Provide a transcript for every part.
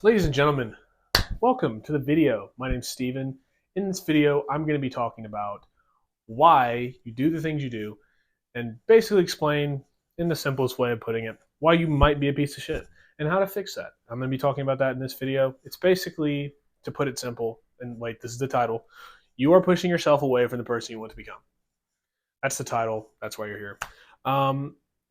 Ladies and gentlemen, welcome to the video. My name's Steven. In this video, I'm going to be talking about why you do the things you do and basically explain, in the simplest way of putting it, why you might be a piece of shit and how to fix that. I'm going to be talking about that in this video. It's basically, to put it simple, and wait, this is the title, you are pushing yourself away from the person you want to become. That's the title. That's why you're here.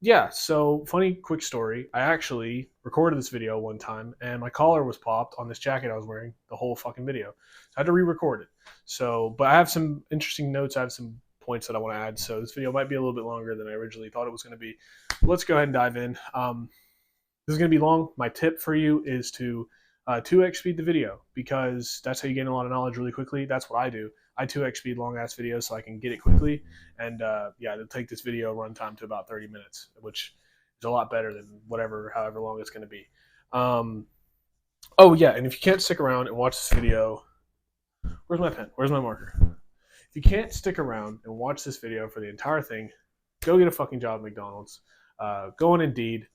Yeah, so funny quick story. I actually recorded this video one time and my collar was popped on this jacket I was wearing the whole fucking video. So I had to re-record it. So, but I have some interesting notes. I have some points that I want to add. So this video might be a little bit longer than I originally thought it was going to be. Let's go ahead and dive in. This is going to be long. My tip for you is to 2x speed the video because that's how you gain a lot of knowledge really quickly. That's what I do. I 2x speed long ass videos so I can get it quickly. And yeah, it'll take this video runtime to about 30 minutes, which is a lot better than however long it's going to be. Oh yeah, and if you can't stick around and watch this video, where's my pen? Where's my marker? If you can't stick around and watch this video for the entire thing, go get a fucking job at McDonald's. Go on Indeed.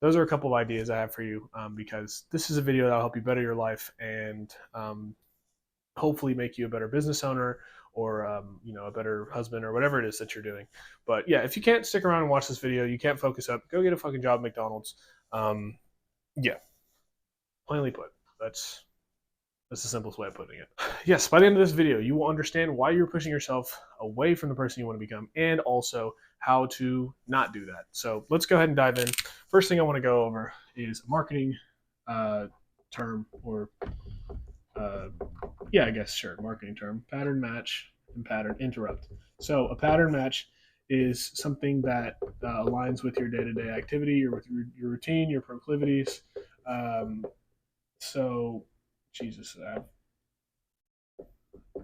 Those are a couple of ideas I have for you because this is a video that will help you better your life and hopefully make you a better business owner or a better husband or whatever it is that you're doing. But yeah, if you can't stick around and watch this video, you can't focus up, go get a fucking job at McDonald's. Yeah, plainly put, that's the simplest way of putting it. Yes, by the end of this video, you will understand why you're pushing yourself away from the person you want to become and also how to not do that. So let's go ahead and dive in. First thing I want to go over is a marketing term or I guess, sure, marketing term, pattern match and pattern interrupt. So a pattern match is something that aligns with your day-to-day activity or with your routine, your proclivities. So, Jesus. All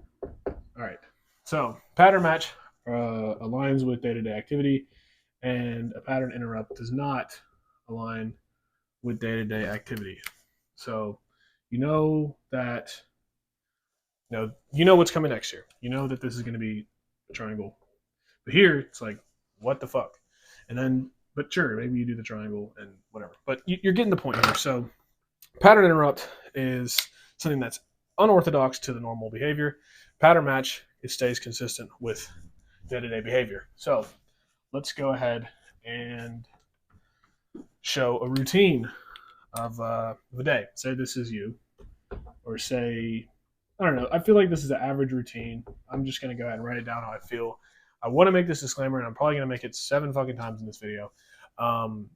right. So pattern match aligns with day-to-day activity, and a pattern interrupt does not align with day-to-day activity. So you know that you know what's coming next year. You know that this is going to be a triangle. But here, it's like, what the fuck? And then, but sure, maybe you do the triangle and whatever. But you're getting the point here. So pattern interrupt is something that's unorthodox to the normal behavior. Pattern match, it stays consistent with day-to-day behavior. So let's go ahead and show a routine of a day. Say this is you, or say, I don't know, I feel like this is an average routine. I'm just going to go ahead and write it down how I feel. I want to make this disclaimer, and I'm probably going to make it 7 fucking times in this video. I'm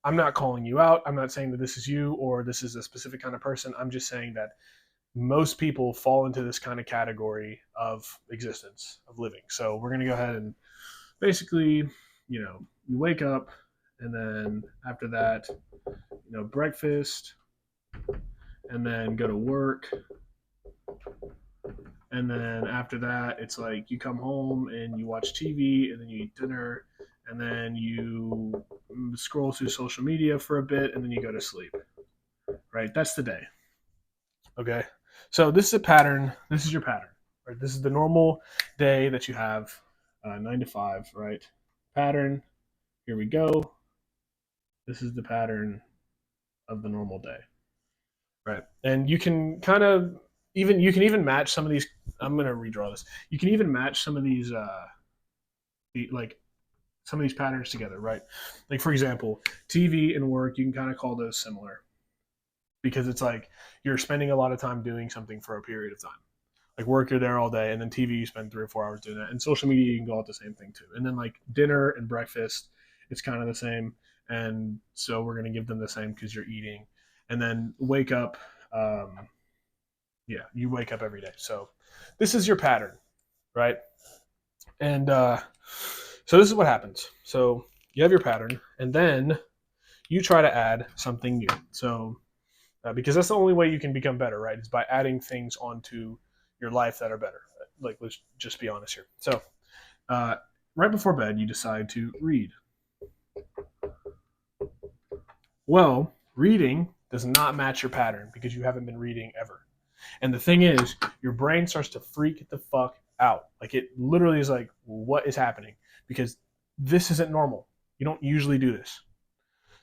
not calling you out. I'm not saying that this is you or this is a specific kind of person. I'm just saying that most people fall into this kind of category of existence, of living. So we're going to go ahead and basically, you wake up, and then after that, breakfast, and then go to work. And then after that, it's like you come home and you watch TV, and then you eat dinner, and then you scroll through social media for a bit, and then you go to sleep. Right? That's the day. Okay? So this is a pattern. This is your pattern. Right? This is the normal day that you have, 9 to 5, right? Pattern. Here we go. This is the pattern of the normal day. Right? And you can kind of even match some of these. I'm going to redraw this. You can even match some of these some of these patterns together, right? Like, for example, TV and work, you can kind of call those similar because it's like you're spending a lot of time doing something for a period of time. Like work, you're there all day, and then TV, you spend 3 or 4 hours doing that. And social media, you can call it the same thing too. And then like dinner and breakfast, it's kind of the same. And so we're going to give them the same because you're eating. And then wake up. You wake up every day. So this is your pattern, right? And so this is what happens. So you have your pattern, and then you try to add something new. So because that's the only way you can become better, right? Is by adding things onto your life that are better. Like, let's just be honest here. So right before bed, you decide to read. Well, reading does not match your pattern because you haven't been reading ever. And the thing is, your brain starts to freak the fuck out. Like, it literally is like, what is happening? Because this isn't normal. You don't usually do this.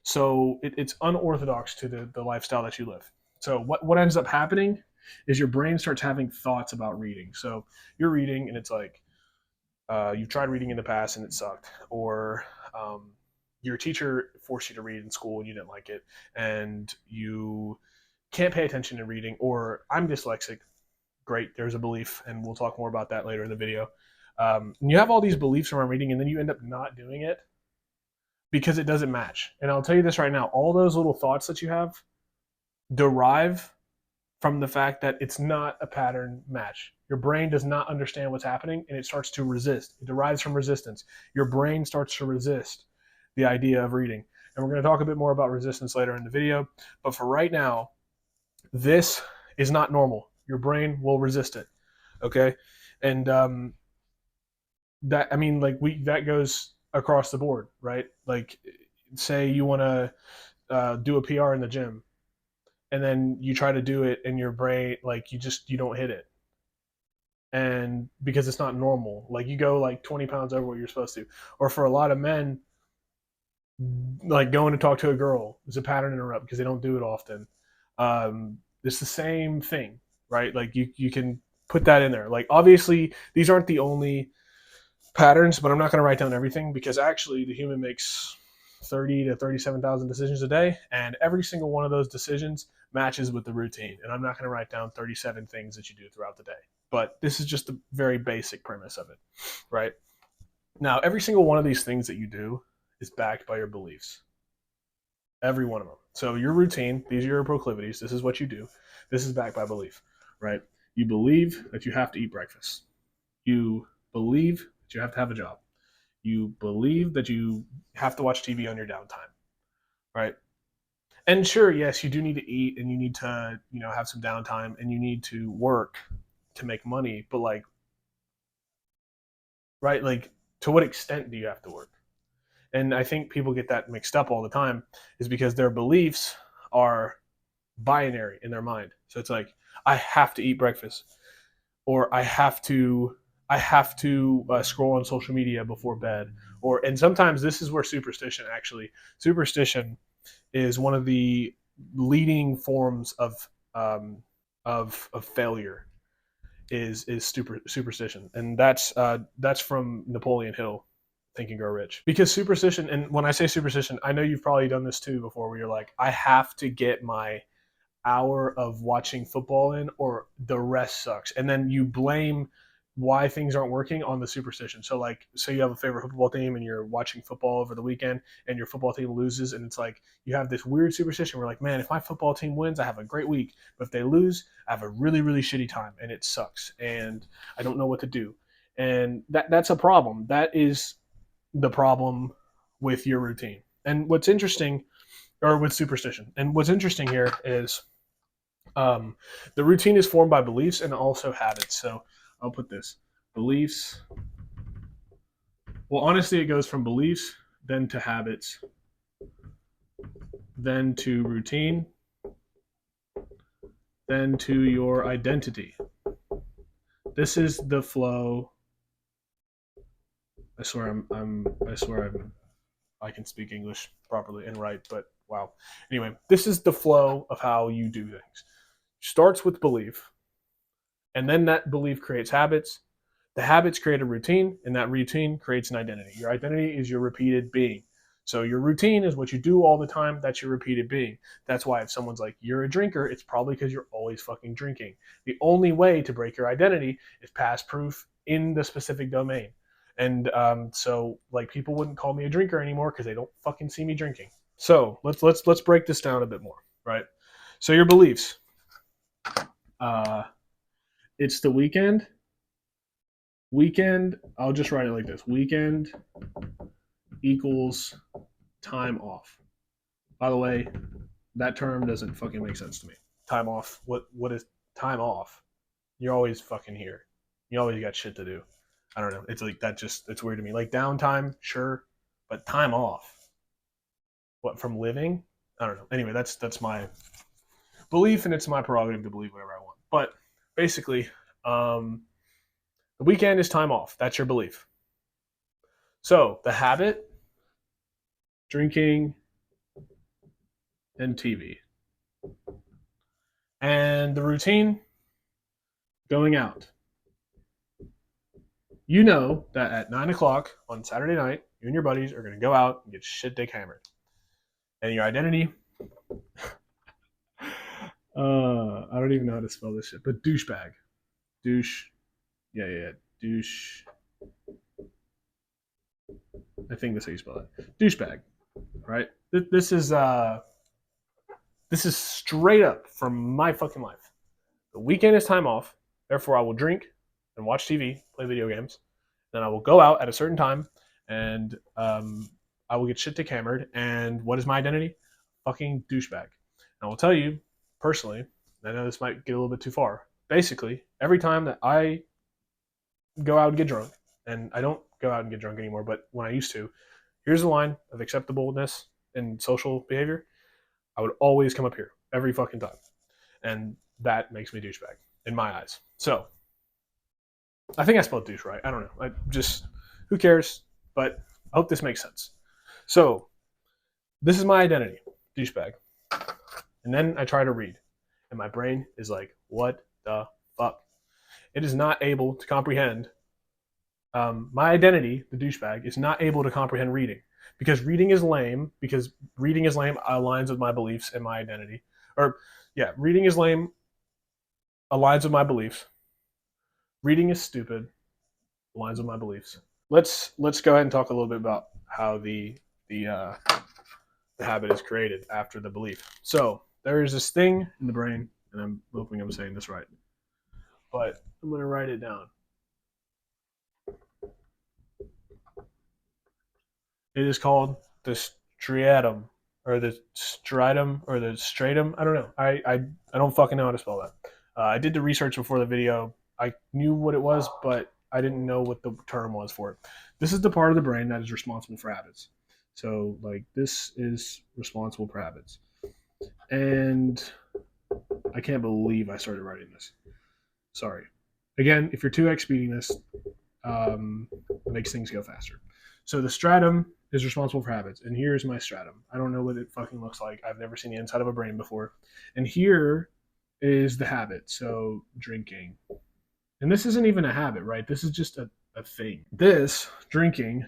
So it's unorthodox to the lifestyle that you live. So what ends up happening is your brain starts having thoughts about reading. So you're reading and it's like you've tried reading in the past and it sucked, or your teacher forced you to read in school and you didn't like it, and you can't pay attention to reading, or I'm dyslexic. Great, there's a belief, and we'll talk more about that later in the video. And you have all these beliefs around reading, and then you end up not doing it because it doesn't match. And I'll tell you this right now: all those little thoughts that you have derive from the fact that it's not a pattern match. Your brain does not understand what's happening and it starts to resist. It derives from resistance. Your brain starts to resist the idea of reading. And we're going to talk a bit more about resistance later in the video. But for right now, this is not normal. Your brain will resist it. Okay. And that, I mean, like, that goes across the board, right? Like, say you want to do a PR in the gym, and then you try to do it and your brain, like, you don't hit it, and because it's not normal, like, you go like 20 pounds over what you're supposed to. Or for a lot of men, like, going to talk to a girl is a pattern interrupt because they don't do it often. It's the same thing, right? Like, you can put that in there. Like, obviously these aren't the only patterns, but I'm not going to write down everything, because actually the human makes 30 to 37,000 decisions a day, and every single one of those decisions matches with the routine. And I'm not going to write down 37 things that you do throughout the day, but this is just the very basic premise of it, right? Now, every single one of these things that you do is backed by your beliefs. Every one of them. So your routine, these are your proclivities, this is what you do. This is backed by belief, right? You believe that you have to eat breakfast. You believe that you have to have a job. You believe that you have to watch TV on your downtime, right? And sure, yes, you do need to eat and you need to, have some downtime and you need to work to make money, but, like, right, like, to what extent do you have to work? And I think people get that mixed up all the time, is because their beliefs are binary in their mind. So it's like, I have to eat breakfast, or I have to scroll on social media before bed, and sometimes this is where superstition is one of the leading forms of failure, is superstition. And that's from Napoleon Hill, Think and Grow Rich. Because superstition, and when I say superstition, I know you've probably done this too before, where you're like, I have to get my hour of watching football in, or the rest sucks. And then you blame why things aren't working on the superstition. So, like, say you have a favorite football team and you're watching football over the weekend and your football team loses, and it's like you have this weird superstition where, like, man, if my football team wins, I have a great week. But if they lose, I have a really, really shitty time and it sucks. And I don't know what to do. And that's a problem. That is the problem with your routine. And what's interesting, or with superstition, and what's interesting here is, um, the routine is formed by beliefs and also habits. So I'll put this: beliefs. Well, honestly, it goes from beliefs, then to habits, then to routine, then to your identity. This is the flow. I swear I can speak English properly and write, but wow. Anyway, this is the flow of how you do things. Starts with belief, and then that belief creates habits. The habits create a routine, and that routine creates an identity. Your identity is your repeated being. So your routine is what you do all the time. That's your repeated being. That's why if someone's like, you're a drinker, it's probably because you're always fucking drinking. The only way to break your identity is past proof in the specific domain. And so, like, people wouldn't call me a drinker anymore because they don't fucking see me drinking. So let's break this down a bit more, right? So your beliefs. It's the weekend. Weekend, I'll just write it like this: weekend equals time off. By the way, that term doesn't fucking make sense to me. Time off. What is time off? You're always fucking here. You always got shit to do. I don't know. It's like that, just, it's weird to me. Like, downtime, sure, but time off. What, from living? I don't know. Anyway, that's my belief, and it's my prerogative to believe whatever I want. But basically, the weekend is time off. That's your belief. So the habit: drinking and TV. And the routine, going out. You know that at 9 o'clock on Saturday night, you and your buddies are going to go out and get shit dick hammered. And your identity, I don't even know how to spell this shit, but douchebag. Douche. Yeah. Douche. I think that's how you spell it. Douchebag. Right? This is straight up from my fucking life. The weekend is time off. Therefore, I will drink and watch TV, play video games. Then I will go out at a certain time and I will get shit dick hammered. And what is my identity? Fucking douchebag. And I will tell you personally, I know this might get a little bit too far. Basically, every time that I go out and get drunk, and I don't go out and get drunk anymore, but when I used to, here's the line of acceptableness in social behavior. I would always come up here every fucking time. And that makes me douchebag in my eyes. So I think I spelled douche right. I don't know. Who cares? But I hope this makes sense. So this is my identity, douchebag. And then I try to read, and my brain is like, what the fuck? It is not able to comprehend. My identity, the douchebag, is not able to comprehend reading because reading is lame. Because reading is lame aligns with my beliefs and my identity. Or yeah, reading is lame aligns with my beliefs. Reading is stupid aligns with my beliefs. Let's go ahead and talk a little bit about how the habit is created after the belief. So there is this thing in the brain, and I'm hoping I'm saying this right, but I'm going to write it down. It is called the striatum, or the striatum, or the stratum. I don't know. I don't fucking know how to spell that. I did the research before the video. I knew what it was, but I didn't know what the term was for it. This is the part of the brain that is responsible for habits. So, like, this is responsible for habits. And I can't believe I started writing this. Sorry. Again, if you're 2x speeding this, it makes things go faster. So the stratum is responsible for habits. And here's my stratum. I don't know what it fucking looks like. I've never seen the inside of a brain before. And here is the habit. So drinking. And this isn't even a habit, right? This is just a thing. This, drinking,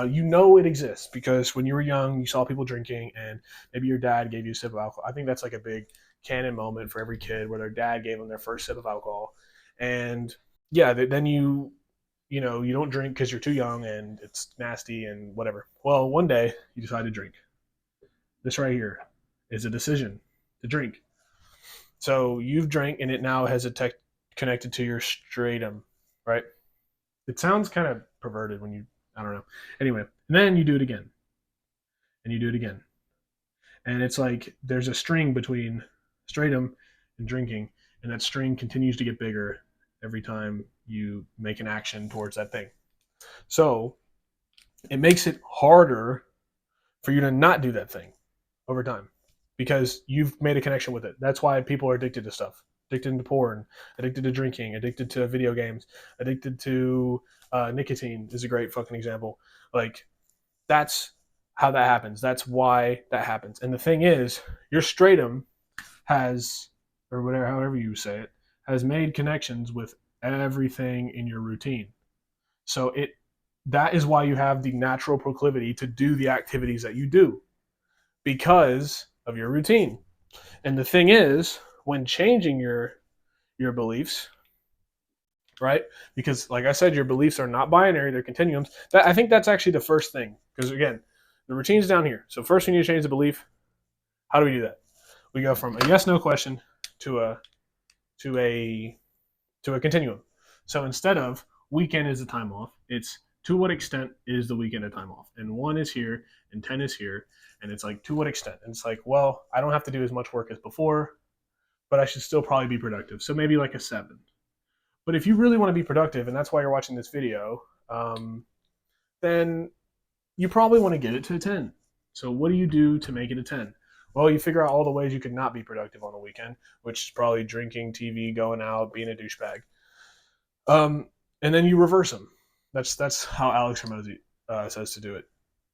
you know it exists because when you were young, you saw people drinking and maybe your dad gave you a sip of alcohol. I think that's like a big canon moment for every kid where their dad gave them their first sip of alcohol. And yeah, then you don't drink because you're too young and it's nasty and whatever. Well, one day you decide to drink. This right here is a decision to drink. So you've drank and it now has connected to your stratum, right? It sounds kind of perverted when I don't know. Anyway, and then you do it again. And you do it again. And it's like there's a string between stratum and drinking, and that string continues to get bigger every time you make an action towards that thing. So it makes it harder for you to not do that thing over time because you've made a connection with it. That's why people are addicted to stuff. Addicted to porn, addicted to drinking, addicted to video games, addicted to nicotine is a great fucking example. Like, that's how that happens. That's why that happens. And the thing is, your stratum has, or whatever, however you say it, has made connections with everything in your routine. So that is why you have the natural proclivity to do the activities that you do because of your routine. And the thing is, when changing your beliefs, right? Because like I said, your beliefs are not binary, they're continuums. I think that's actually the first thing. Because again, the routine's down here. So first we need to change the belief. How do we do that? We go from a yes/no question to a continuum. So instead of weekend is the time off, it's to what extent is the weekend a time off? And 1 is here and 10 is here. And it's like, to what extent? And it's like, well, I don't have to do as much work as before, but I should still probably be productive. So maybe like a 7. But if you really want to be productive, and that's why you're watching this video, then you probably want to get it to a 10. So what do you do to make it a 10? Well, you figure out all the ways you could not be productive on the weekend, which is probably drinking, TV, going out, being a douchebag. And then you reverse them. That's how Alex Hormozy says to do it.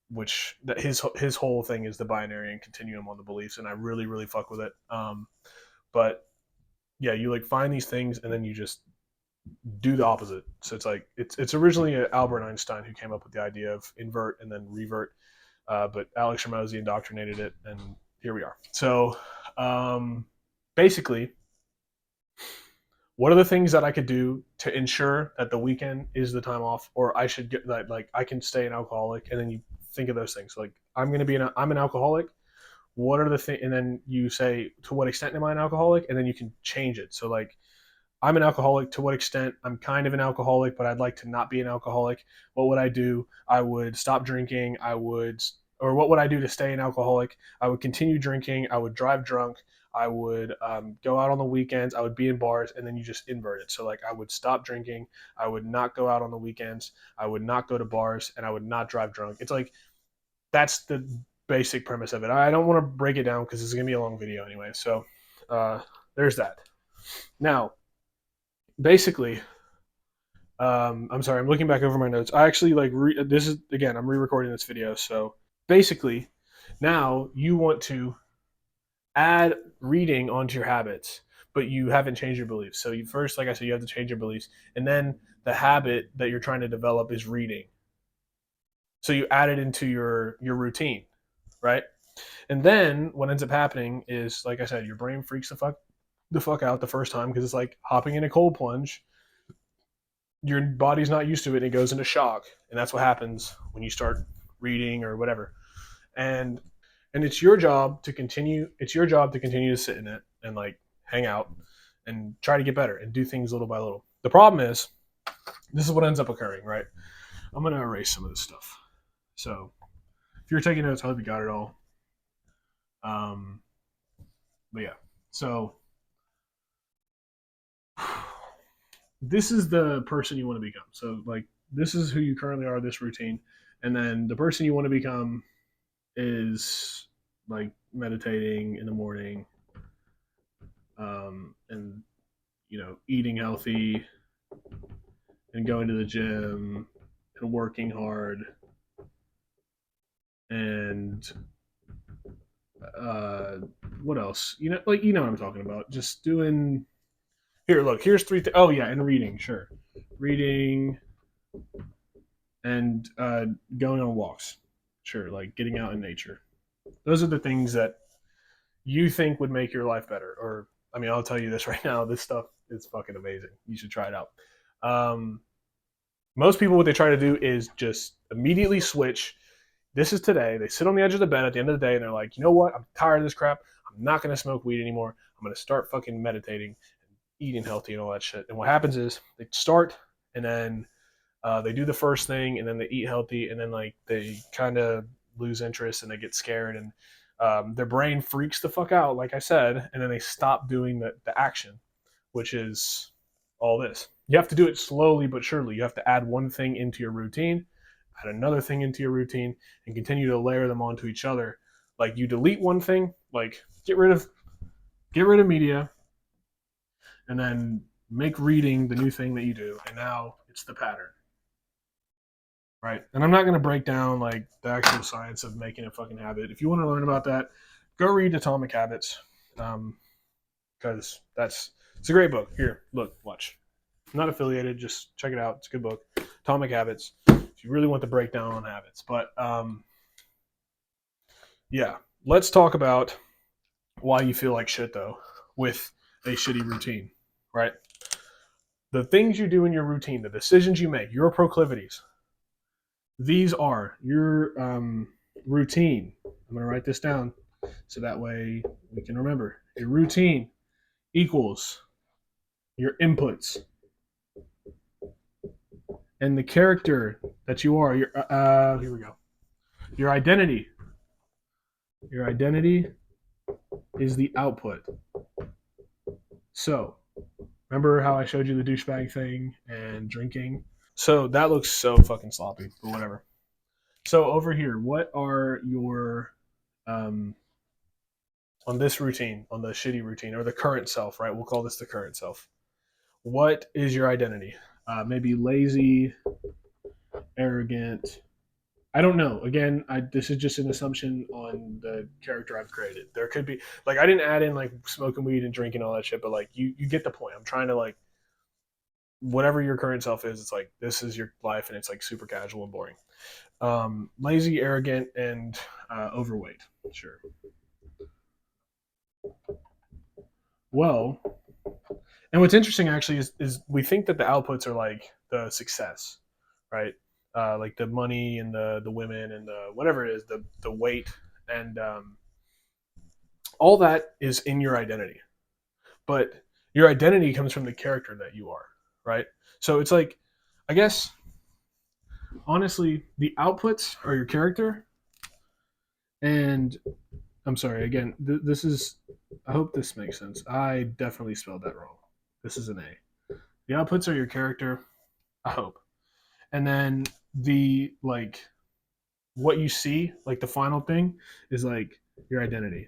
Which his whole thing is the binary and continuum on the beliefs, and I really fuck with it. But yeah, you like find these things and then you just do the opposite. So it's like it's originally Albert Einstein who came up with the idea of invert and then revert, but Alex Ramosi indoctrinated it, and here we are. So basically, what are the things that I could do to ensure that the weekend is the time off, or I should get that like I can stay an alcoholic, and then you think of those things like I'm an alcoholic. What are the things, and then you say to what extent am I an alcoholic, and then you can change it. So like I'm an alcoholic. To what extent? I'm kind of an alcoholic, but I'd like to not be an alcoholic. What would I do? I would stop drinking. Or what would I do to stay an alcoholic? I would continue drinking. I would drive drunk. I would go out on the weekends. I would be in bars, and then you just invert it. So like I would stop drinking. I would not go out on the weekends. I would not go to bars, and I would not drive drunk. It's like that's the basic premise of it. I don't want to break it down because it's gonna be a long video anyway. So there's that. Now basically, I'm sorry, I'm looking back over my notes. I actually this is again, I'm re-recording this video. So basically, now you want to add reading onto your habits, but you haven't changed your beliefs. So you first, like I said, you have to change your beliefs, and then the habit that you're trying to develop is reading. So you add it into your routine, right? And then what ends up happening is, like I said, your brain freaks the fuck out the first time because it's like hopping in a cold plunge. Your body's not used to it and it goes into shock, and that's what happens when you start reading or whatever. and and it's your job to continue to sit in it and like hang out and try to get better and do things little by little. The problem is, this is what ends up occurring, right? I'm going to erase some of this stuff. So if you're taking notes, I hope you got it all. um but yeah, so this is the person you want to become. So like this is who you currently are, this routine, and then the person you want to become is like meditating in the morning, and eating healthy and going to the gym and working hard and uh, what else? What I'm talking about. Just doing here. Look, here's three. Oh yeah, and reading. Sure, reading and going on walks. Sure, like getting out in nature. Those are the things that you think would make your life better. Or I mean, I'll tell you this right now. This stuff is fucking amazing. You should try it out. Um, Most people, what they try to do is just immediately switch. This is today. They sit on the edge of the bed at the end of the day and they're like, you know what? I'm tired of this crap. I'm not going to smoke weed anymore. I'm going to start fucking meditating, eating healthy, and all that shit. And what happens is they start, and then they do the first thing, and then they eat healthy, and then like they kind of lose interest and they get scared, and their brain freaks the fuck out, like I said, and then they stop doing the action, which is all this. You have to do it slowly but surely. You have to add one thing into your routine, add another thing into your routine, and continue to layer them onto each other. Like you delete one thing, like get rid of media, and then make reading the new thing that you do, and now it's the pattern, right? And I'm not going to break down like the actual science of making a fucking habit. If you want to learn about that, go read Atomic Habits, because it's a great book. Here, look, watch. I'm not affiliated, just check it out. It's a good book, Atomic Habits. If you really want the breakdown on habits, but yeah, let's talk about why you feel like shit though with a shitty routine, right? The things you do in your routine, the decisions you make, your proclivities, these are your routine. I'm going to write this down so that way we can remember. Your routine equals your inputs and the character that you are. Here we go. Your identity. Your identity is the output. So, remember how I showed you the douchebag thing and drinking? So that looks so fucking sloppy, but whatever. So over here, what are your um, on this routine, on the shitty routine, or the current self, right? We'll call this the current self. What is your identity? Maybe lazy, arrogant. I don't know. Again, this is just an assumption on the character I've created. There could be like I didn't add in like smoking weed and drinking all that shit, but like you get the point. I'm trying to like whatever your current self is. It's like this is your life, and it's like super casual and boring. Lazy, arrogant, and overweight. Sure. Well, and what's interesting actually is we think that the outputs are like the success, right? Like the money and the women and the whatever it is, the weight and all that is in your identity. But your identity comes from the character that you are, right? So it's like, I guess, honestly, the outputs are your character. And I'm sorry, again, this is, I hope this makes sense. I definitely spelled that wrong. This is an A. The outputs are your character, I hope. And then the, like, what you see, like the final thing, is like your identity.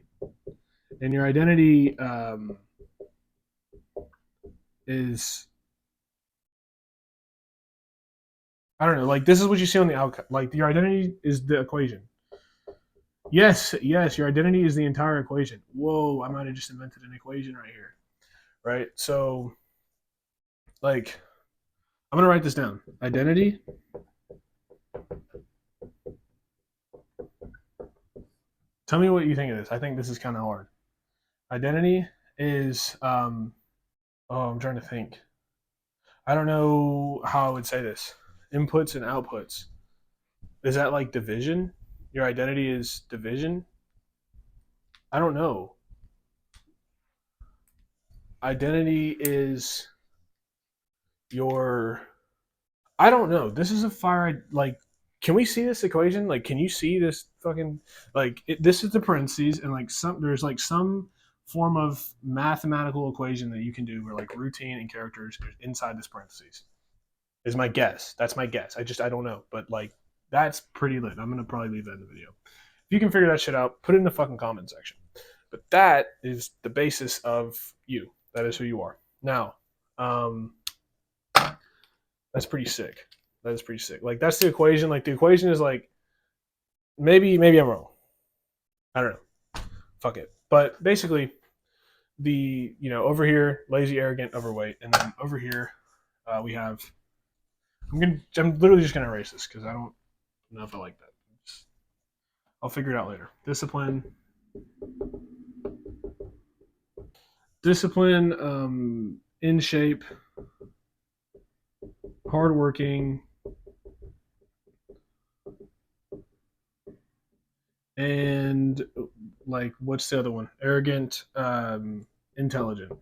And your identity is I don't know, like this is what you see on the outcome. Like your identity is the equation. Yes, yes, your identity is the entire equation. Whoa, I might have just invented an equation right here. Right? So like I'm gonna write this down. Identity. Tell me what you think of this. I think this is kind of hard. Identity is oh, I'm trying to think. I don't know how I would say this. Inputs and outputs. Is that like division? Your identity is division? I don't know. Identity is your I don't know. This is a fire like can we see this equation? Like can you see this fucking like this is the parentheses and like some there's like some form of mathematical equation that you can do where like routine and characters are inside this parentheses. Is my guess. That's my guess. I don't know, but like that's pretty lit. I'm gonna probably leave that in the video. If you can figure that shit out, put it in the fucking comment section. But that is the basis of you. That is who you are. Now, that's pretty sick. That is pretty sick. Like that's the equation. Like the equation is like maybe I'm wrong. I don't know. Fuck it. But basically, the over here lazy, arrogant, overweight, and then over here we have. I'm literally just gonna erase this because I don't know if I like that. I'll figure it out later. Discipline, in shape, hardworking, and like what's the other one? Arrogant, intelligent.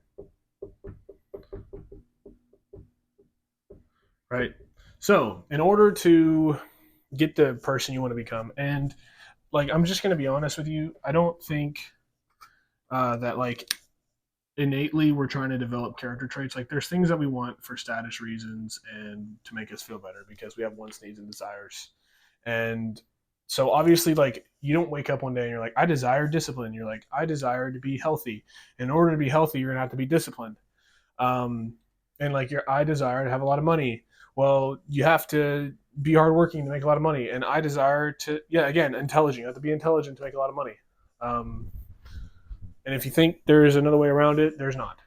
Right. So in order to get the person you want to become, and like I'm just gonna be honest with you, I don't think that like innately we're trying to develop character traits. Like there's things that we want for status reasons and to make us feel better because we have wants, needs, and desires. And so obviously like you don't wake up one day and you're like, I desire discipline. You're like, I desire to be healthy. In order to be healthy, you're gonna have to be disciplined. Um, and like your I desire to have a lot of money. Well, you have to be hardworking to make a lot of money. And I desire to again, intelligent. You have to be intelligent to make a lot of money. Um, and if you think there's another way around it, there's not.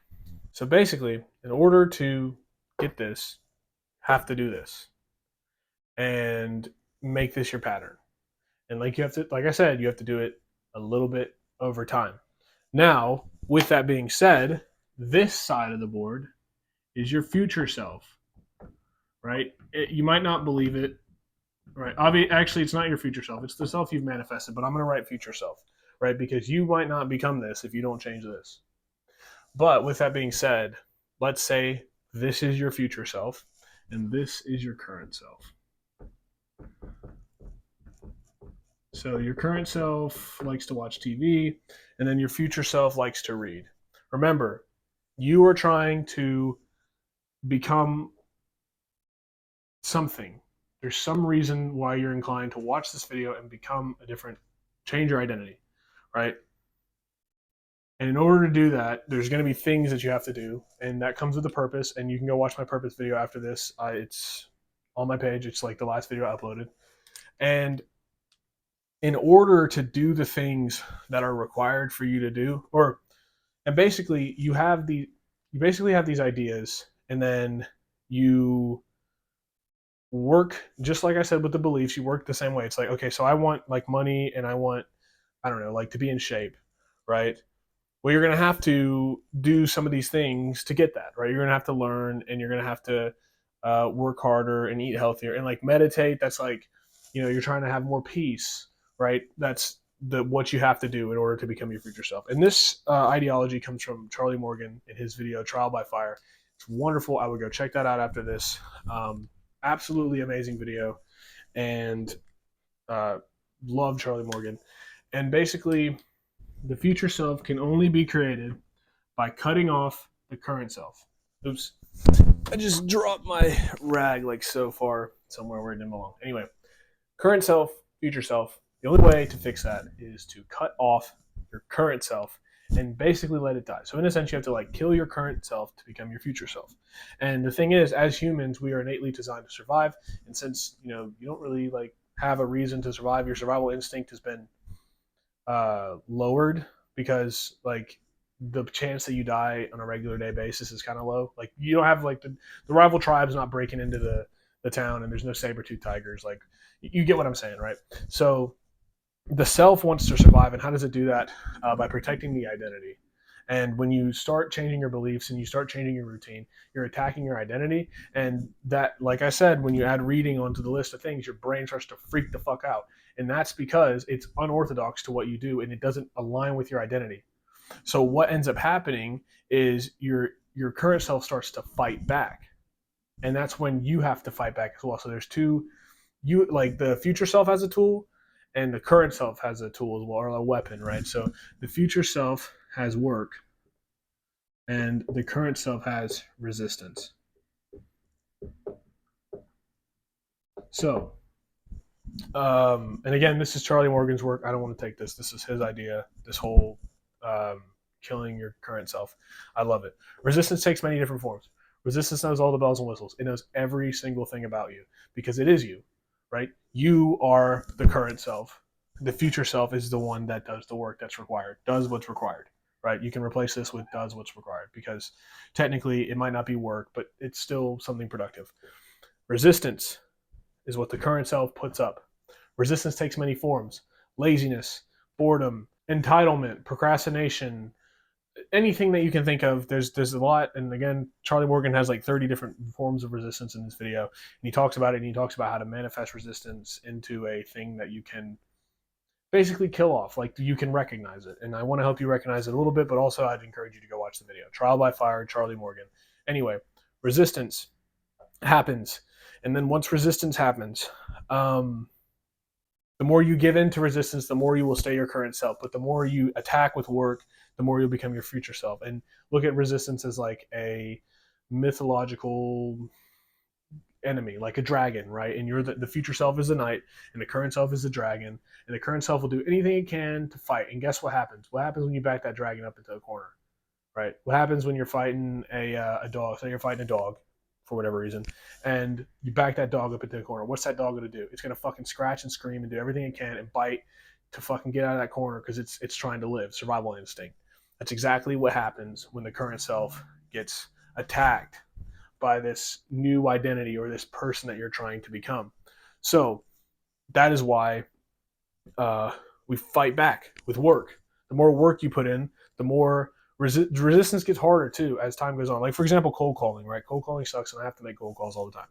So basically, in order to get this, have to do this and make this your pattern. And like you have to, like I said, you have to do it a little bit over time. Now, with that being said, this side of the board is your future self, right? You might not believe it, right? Actually, it's not your future self. It's the self you've manifested, but I'm going to write future self, right? Because you might not become this if you don't change this. But with that being said, let's say this is your future self and this is your current self. So your current self likes to watch TV, and then your future self likes to read. Remember, you are trying to become something. There's some reason why you're inclined to watch this video and become a different, change your identity, right? And in order to do that, there's going to be things that you have to do, and that comes with a purpose. And you can go watch my purpose video after this. It's on my page. It's like the last video I uploaded. And in order to do the things that are required for you to do, and basically you basically have these ideas, and then you work just like I said with the beliefs. You work the same way. It's like, okay, so I want like money, and I want, I don't know, like to be in shape, right? Well, you're going to have to do some of these things to get that, right? You're going to have to learn, and you're going to have to work harder and eat healthier and like meditate. That's like, you're trying to have more peace, right? That's what you have to do in order to become your future self. And this ideology comes from Charlie Morgan in his video Trial by Fire. It's wonderful. I would go check that out after this. Um, Absolutely amazing video, and uh, love Charlie Morgan. And basically, the future self can only be created by cutting off the current self. Oops. I just dropped my rag like so far somewhere where it didn't belong. Anyway, current self, future self. The only way to fix that is to cut off your current self and basically let it die. So in a sense, you have to like kill your current self to become your future self. And the thing is, as humans, we are innately designed to survive. And since you don't really like have a reason to survive, your survival instinct has been lowered because like the chance that you die on a regular day basis is kind of low. Like you don't have like the rival tribe's not breaking into the town, and there's no saber-tooth tigers. Like you get what I'm saying, right? So the self wants to survive, and how does it do that? By protecting the identity. And when you start changing your beliefs and you start changing your routine, you're attacking your identity. And that, like I said, when you add reading onto the list of things, your brain starts to freak the fuck out. And that's because it's unorthodox to what you do, and it doesn't align with your identity. So what ends up happening is your current self starts to fight back. And that's when you have to fight back as well. So there's two, you like the future self has a tool, and the current self has a tool as well, or a weapon, right? So the future self has work, and the current self has resistance. So, and again, this is Charlie Morgan's work. I don't want to take this. This is his idea. This whole killing your current self. I love it. Resistance takes many different forms. Resistance knows all the bells and whistles. It knows every single thing about you because it is you, right? You are the current self. The future self is the one that does the work that's required, does what's required, right? You can replace this with does what's required because technically it might not be work, but it's still something productive. Resistance is what the current self puts up. Resistance takes many forms: laziness, boredom, entitlement, procrastination, anything that you can think of. There's a lot. And again, Charlie Morgan has like 30 different forms of resistance in this video. And he talks about it, and he talks about how to manifest resistance into a thing that you can basically kill off. Like you can recognize it. And I want to help you recognize it a little bit, but also I'd encourage you to go watch the video. Trial by Fire, Charlie Morgan. Anyway, resistance happens. And then once resistance happens, the more you give in to resistance, the more you will stay your current self. But the more you attack with work, the more you'll become your future self. And look at resistance as like a mythological enemy, like a dragon, right? And you're the future self is the knight, and the current self is the dragon, and the current self will do anything it can to fight. And guess what happens? What happens when you back that dragon up into a corner, right? What happens when you're fighting a dog? Say you're fighting a dog for whatever reason, and you back that dog up into the corner. What's that dog going to do? It's going to fucking scratch and scream and do everything it can and bite to fucking get out of that corner because it's trying to live, survival instinct. That's exactly what happens when the current self gets attacked by this new identity or this person that you're trying to become. So that is why we fight back with work. The more work you put in, the more resistance gets harder too as time goes on. Like for example, cold calling, right? Cold calling sucks, and I have to make cold calls all the time.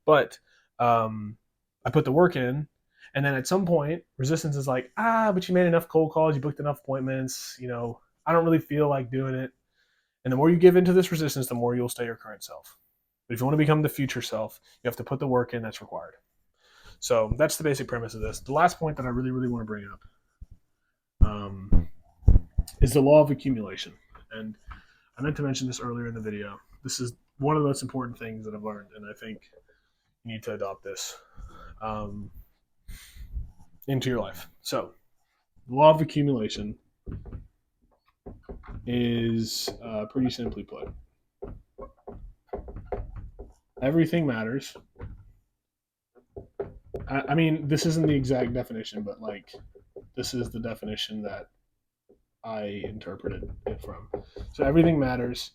But I put the work in, and then at some point, resistance is like, but you made enough cold calls, you booked enough appointments. I don't really feel like doing it. And the more you give into this resistance, the more you'll stay your current self. But if you want to become the future self, you have to put the work in that's required. So that's the basic premise of this. The last point that I really, really want to bring up is the law of accumulation. And I meant to mention this earlier in the video. This is one of the most important things that I've learned, and I think you need to adopt this into your life. So, the law of accumulation is pretty simply put: everything matters I mean, this isn't the exact definition, but like, this is the definition that I interpreted it from. So everything matters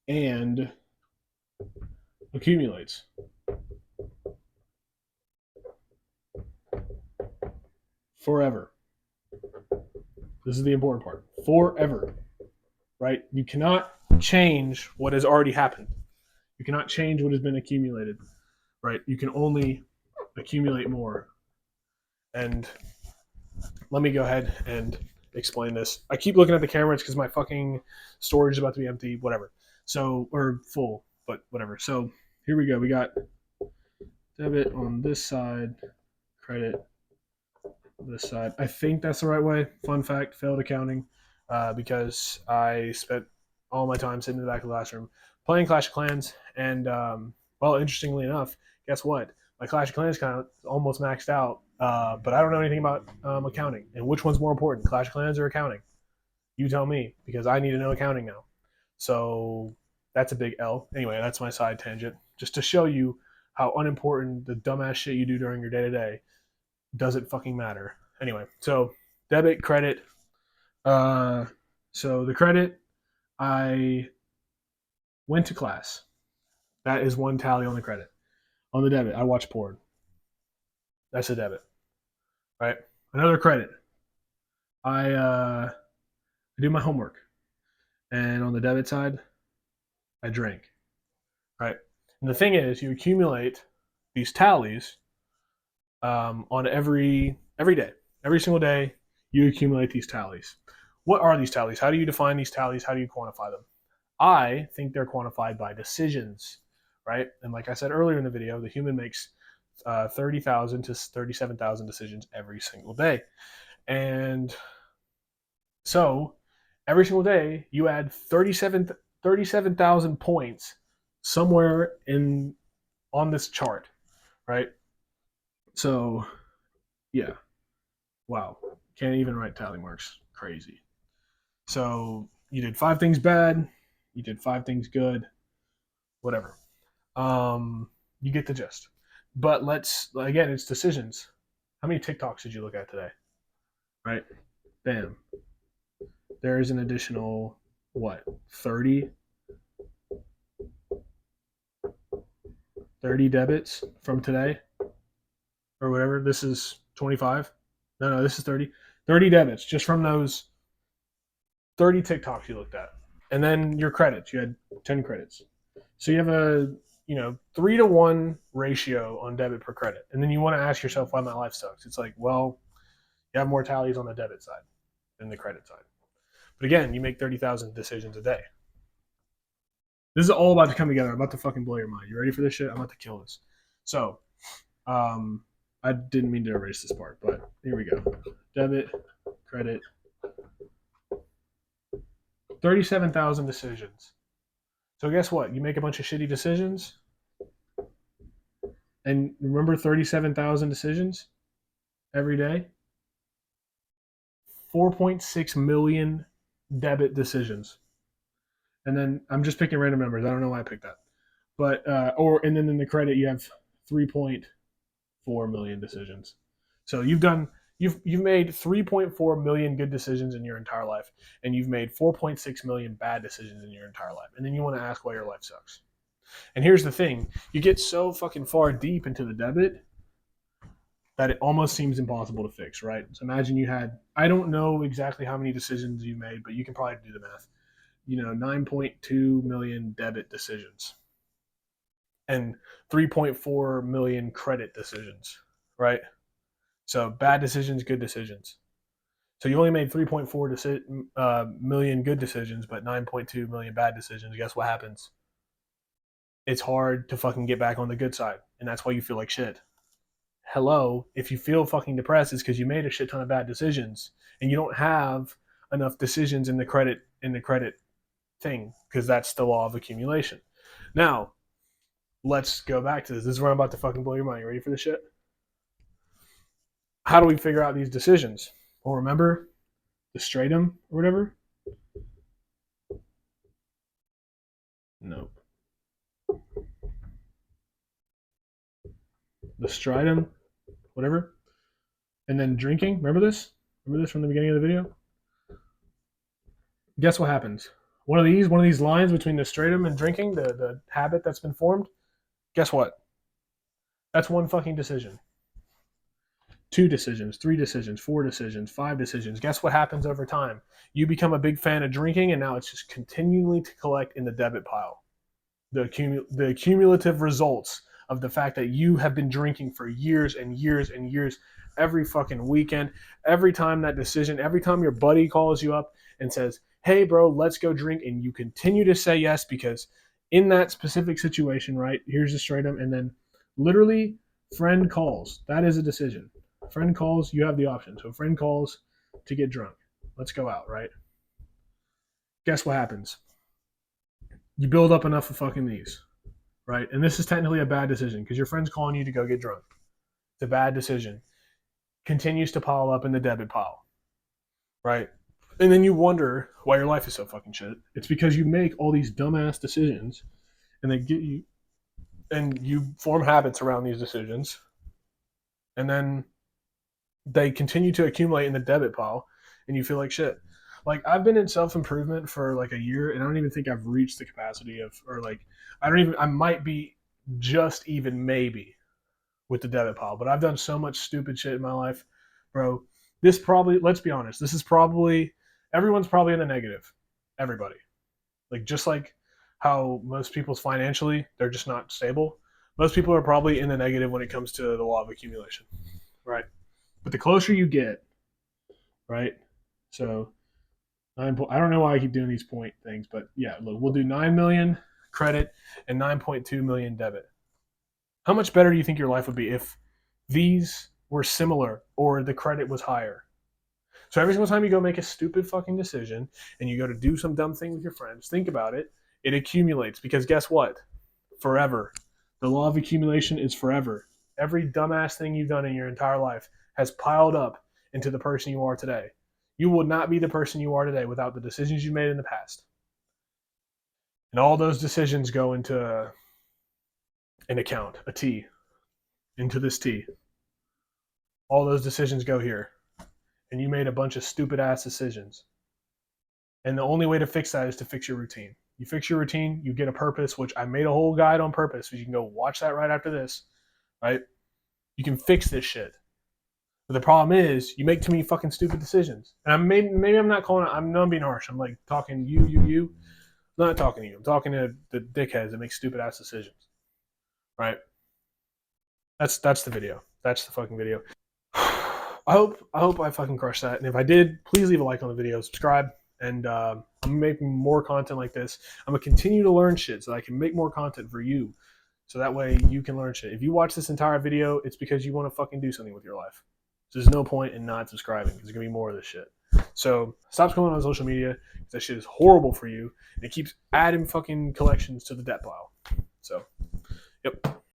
and accumulates forever. This is the important part. Forever, right? You cannot change what has already happened. You cannot change what has been accumulated, right? You can only accumulate more. And let me go ahead and explain this. I keep looking at the camera. It's because my fucking storage is about to be empty, whatever. So, or full, but whatever. So here we go. We got debit on this side, credit this side. I think that's the right way. Fun fact, failed accounting because I spent all my time sitting in the back of the classroom playing Clash of Clans. And, well, interestingly enough, guess what? My Clash of Clans kind of almost maxed out, but I don't know anything about accounting. And which one's more important, Clash of Clans or accounting? You tell me, because I need to know accounting now. So that's a big L. Anyway, that's my side tangent. Just to show you how unimportant the dumbass shit you do during your day to day doesn't fucking matter. Anyway, so debit, credit. Uh, so the credit, I went to class. That is one tally on the credit. On the debit, I watch porn. That's a debit, right? Another credit, I do my homework, and on the debit side, I drink, right? And the thing is, you accumulate these tallies on every day, every single day. You accumulate these tallies. What are these tallies? How do you define these tallies? How do you quantify them? I think they're quantified by decisions, right? And like I said earlier in the video, the human makes 30,000 to 37,000 decisions every single day. And so every single day, you add 37,000 points somewhere in on this chart, right? So, yeah. Wow. Can't even write tally marks. Crazy. So, you did 5 things bad, you did 5 things good, whatever. You get the gist. But let's again, it's decisions. How many TikToks did you look at today? Right? Bam. There is an additional what? 30 debits from today or whatever. This is 25. No, this is 30. 30 debits just from those 30 TikToks you looked at. And then your credits, you had 10 credits. So you have a 3-to-1 ratio on debit per credit. And then you want to ask yourself why my life sucks. It's like, well, you have more tallies on the debit side than the credit side. But again, you make 30,000 decisions a day. This is all about to come together. I'm about to fucking blow your mind. You ready for this shit? I'm about to kill this. So, I didn't mean to erase this part, but here we go. Debit, credit, 37,000 decisions. So guess what? You make a bunch of shitty decisions, and remember 37,000 decisions every day? 4.6 million debit decisions. And then I'm just picking random numbers. I don't know why I picked that. But and then in the credit you have 3.4 million decisions. So you've made 3.4 million good decisions in your entire life, and you've made 4.6 million bad decisions in your entire life. And then you want to ask why your life sucks. And here's the thing: you get so fucking far deep into the debit that it almost seems impossible to fix, right? So imagine you had, I don't know exactly how many decisions you made, but you can probably do the math. 9.2 million debit decisions and 3.4 million credit decisions, right? So bad decisions, good decisions. So you only made 3.4 million good decisions, but 9.2 million bad decisions. Guess what happens? It's hard to fucking get back on the good side, and that's why you feel like shit. Hello, if you feel fucking depressed, it's because you made a shit ton of bad decisions, and you don't have enough decisions in the credit thing, because that's the law of accumulation. Now, let's go back to this. This is where I'm about to fucking blow your mind. You ready for this shit? How do we figure out these decisions? Well, remember the stratum or whatever? Nope. The stratum whatever, and then drinking. Remember this? Remember this from the beginning of the video? Guess what happens? One of these lines between the stratum and drinking, the habit that's been formed. Guess what? That's one fucking decision. 2 decisions, 3 decisions, 4 decisions, 5 decisions. Guess what happens over time? You become a big fan of drinking, and now it's just continually to collect in the debit pile. The cumulative results of the fact that you have been drinking for years and years and years, every fucking weekend, every time that decision, every time your buddy calls you up and says, hey, bro, let's go drink, and you continue to say yes because in that specific situation, right, here's the stratum, and then literally friend calls. That is a decision. Friend calls, you have the option. So friend calls to get drunk. Let's go out, right? Guess what happens? You build up enough of fucking these, right? And this is technically a bad decision because your friend's calling you to go get drunk. It's a bad decision. Continues to pile up in the debit pile, right? And then you wonder why your life is so fucking shit. It's because you make all these dumbass decisions and they get you, and you form habits around these decisions. And then they continue to accumulate in the debit pile and you feel like shit. Like I've been in self-improvement for like a year and I don't even think I've reached the capacity of, or like I might be just even maybe with the debit pile, but I've done so much stupid shit in my life, bro. This probably, let's be honest, this is probably, everyone's probably in the negative. Everybody. Like just like how most people's financially, they're just not stable. Most people are probably in the negative when it comes to the law of accumulation, right? But the closer you get, right? So I don't know why I keep doing these point things, but yeah, look, we'll do 9 million credit and 9.2 million debit. How much better do you think your life would be if these were similar or the credit was higher? So every single time you go make a stupid fucking decision and you go to do some dumb thing with your friends, think about it. It accumulates because guess what? Forever. The law of accumulation is forever. Every dumbass thing you've done in your entire life has piled up into the person you are today. You will not be the person you are today without the decisions you made in the past. And all those decisions go into an account, a T, into this T. All those decisions go here. And you made a bunch of stupid ass decisions. And the only way to fix that is to fix your routine. You fix your routine, you get a purpose, which I made a whole guide on purpose, so you can go watch that right after this, right? You can fix this shit. But the problem is, you make too many fucking stupid decisions. And maybe I'm not calling it, I'm not being harsh. I'm like talking you. I'm not talking to you. I'm talking to the dickheads that make stupid ass decisions, right? That's the video. That's the fucking video. I hope I fucking crushed that. And if I did, please leave a like on the video, subscribe, and I'm making more content like this. I'm gonna continue to learn shit so that I can make more content for you, so that way you can learn shit. If you watch this entire video, it's because you want to fucking do something with your life. So there's no point in not subscribing because there's gonna be more of this shit. So stop scrolling on social media. That shit is horrible for you, and it keeps adding fucking collections to the debt pile. So, yep.